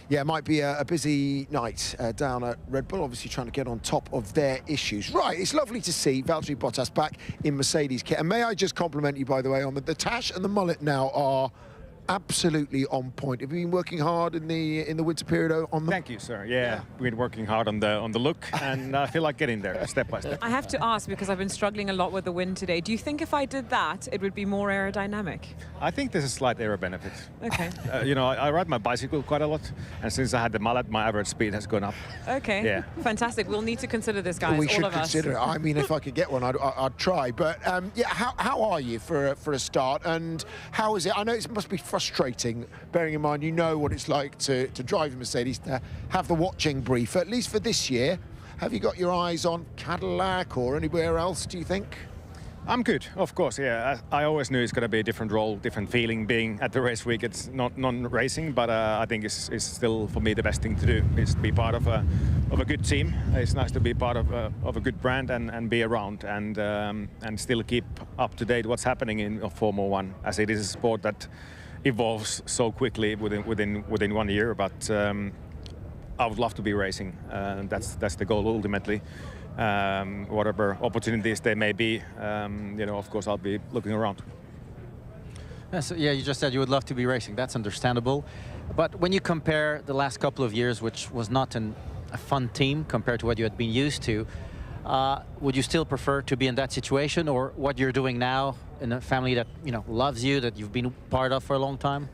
Yeah, it might be a busy night down at Red Bull, obviously trying to get on top of their issues. Right, it's lovely to see Vallteri Bottas back in Mercedes kit. And may I just compliment you, by the way, on the tash and the mullet now are absolutely on point. Have you been working hard in the winter period on them? Thank you, sir. Yeah, we've been working hard on the look, and I feel like getting there step by step. I have to ask, because I've been struggling a lot with the wind today, do you think if I did that, it would be more aerodynamic? I think there's a slight aero benefit. Okay. You know, I ride my bicycle quite a lot, and since I had the mullet, my average speed has gone up. Okay. Yeah. Fantastic. We'll need to consider this, guys. We all should of us. consider it. I mean, if I could get one, I'd try. But yeah, how are you for a start? And how is it? I know it must be frustrating, bearing in mind you know what it's like to drive a Mercedes, to have the watching brief, at least for this year. Have you got your eyes on Cadillac or anywhere else, do you think? I'm good, of course, yeah. I always knew it's going to be a different role, different feeling being at the race week. It's not non-racing, but I think it's still, for me, the best thing to do is to be part of a good team. It's nice to be part of a good brand and be around and still keep up to date what's happening in Formula One, as it is a sport that evolves so quickly within 1 year. But I would love to be racing. That's the goal ultimately. Whatever opportunities there may be, you know, of course, I'll be looking around. Yeah, you just said you would love to be racing. That's understandable. But when you compare the last couple of years, which was not a fun team compared to what you had been used to, would you still prefer to be in that situation, or what you're doing now in a family that, you know, loves you, that you've been part of for a long time?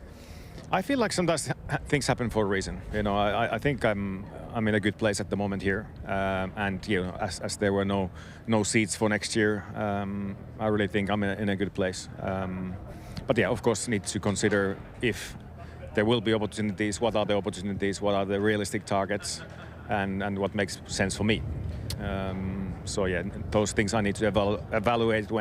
I feel like sometimes things happen for a reason. You know, I think I'm in a good place at the moment here, and you know, as there were no seats for next year, I really think I'm in a good place. But yeah, of course, need to consider if there will be opportunities. What are the opportunities? What are the realistic targets? And what makes sense for me. So yeah, those things I need to evaluate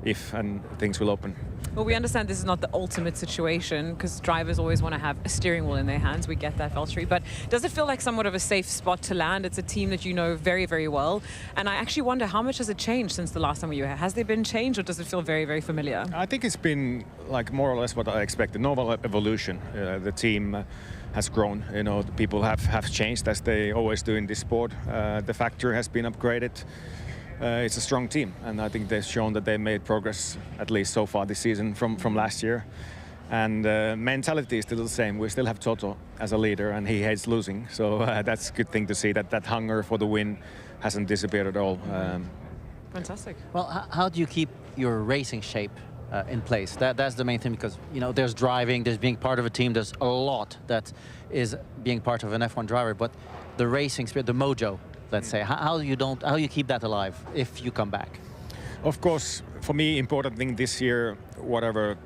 if and things will open. Well, we understand this is not the ultimate situation, because drivers always want to have a steering wheel in their hands. We get that, Vallteri. But does it feel like somewhat of a safe spot to land? It's a team that you know very, very well. And I actually wonder, how much has it changed since the last time we were here? Has there been change, or does it feel very, very familiar? I think it's been like more or less what I expected. Normal evolution. The team has grown. You know, the people have changed, as they always do in this sport. The factory has been upgraded. It's a strong team, and I think they've shown that they made progress, at least so far this season, from last year. And mentality is still the same. We still have Toto as a leader, and he hates losing. So that's a good thing to see, that hunger for the win hasn't disappeared at all. Fantastic. Well, how do you keep your racing shape in place? That's the main thing, because, you know, there's driving, there's being part of a team, there's a lot that is being part of an F1 driver, but the racing spirit, the mojo, let's say, how you keep that alive if you come back? Of course, for me, important thing this year, whatever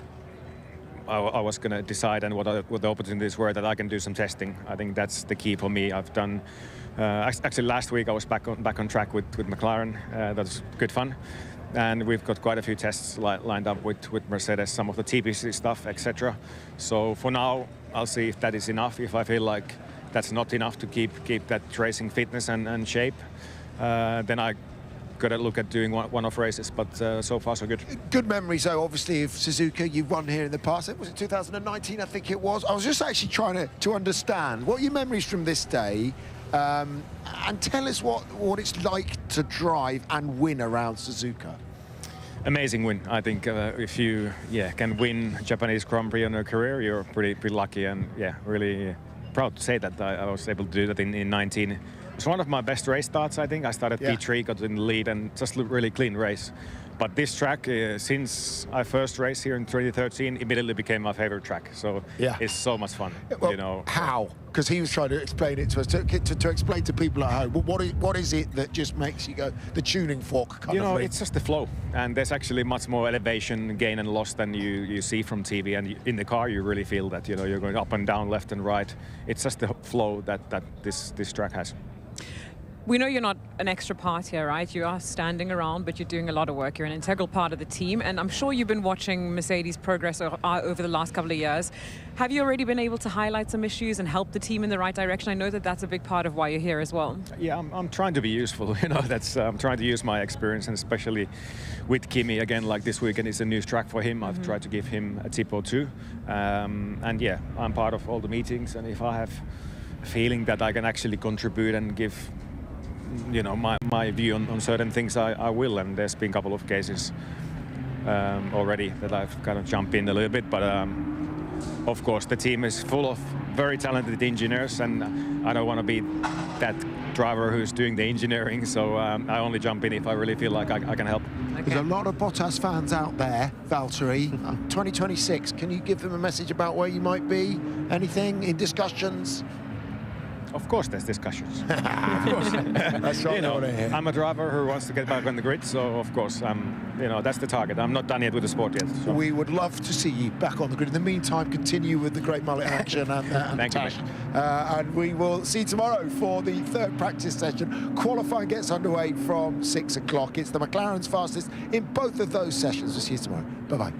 I was going to decide and what the opportunities were, that I can do some testing. I think that's the key for me. I've done actually last week I was back on track with McLaren. That's good fun, and we've got quite a few tests lined up with Mercedes, some of the TPC stuff, etc. So for now, I'll see if that is enough. If I feel like that's not enough to keep that racing fitness and shape, then I got to look at doing one-off races, but so far so good. Good memories, though, obviously, of Suzuka. You've won here in the past. Was it 2019, I think it was? I was just actually trying to understand, what are your memories from this day? And tell us what it's like to drive and win around Suzuka. Amazing win. I think if you can win Japanese Grand Prix in your career, you're pretty lucky, and really proud to say that I was able to do that in 19. It was one of my best race starts, I think. I started P3, got in the lead, and just a really clean race. But this track, since I first raced here in 2013, immediately became my favorite track. So it's so much fun. Well, you know. How? Because he was trying to explain it to us, to explain to people at home. What is it that just makes you go, the tuning fork kind of thing? It's just the flow. And there's actually much more elevation, gain and loss than you see from TV. And in the car, you really feel that, you're going up and down, left and right. It's just the flow that this track has. We know you're not an extra part here, right? You are standing around, but you're doing a lot of work. You're an integral part of the team, and I'm sure you've been watching Mercedes' progress over the last couple of years. Have you already been able to highlight some issues and help the team in the right direction? I know that that's a big part of why you're here as well. Yeah, I'm trying to be useful. You know, I'm trying to use my experience, and especially with Kimi again, like this weekend is a new track for him. I've tried to give him a tip or two, and yeah, I'm part of all the meetings, and if I have a feeling that I can actually contribute and give, you know, my view on certain things, I will. And there's been a couple of cases already that I've kind of jumped in a little bit, but of course the team is full of very talented engineers, and I don't want to be that driver who's doing the engineering, so I only jump in if I really feel like I can help. Okay. There's a lot of Bottas fans out there, Vallteri. 2026, can you give them a message about where you might be? Anything in discussions? Of course there's discussions. Of course. That's what You know, I want to hear. I'm a driver who wants to get back on the grid, so of course, you know, that's the target. I'm not done yet with the sport yet. So. We would love to see you back on the grid. In the meantime, continue with the great mullet action and Thank you, Tash. And we will see you tomorrow for the third practice session. Qualifying gets underway from 6 o'clock. It's the McLaren's fastest in both of those sessions. We'll see you tomorrow. Bye-bye.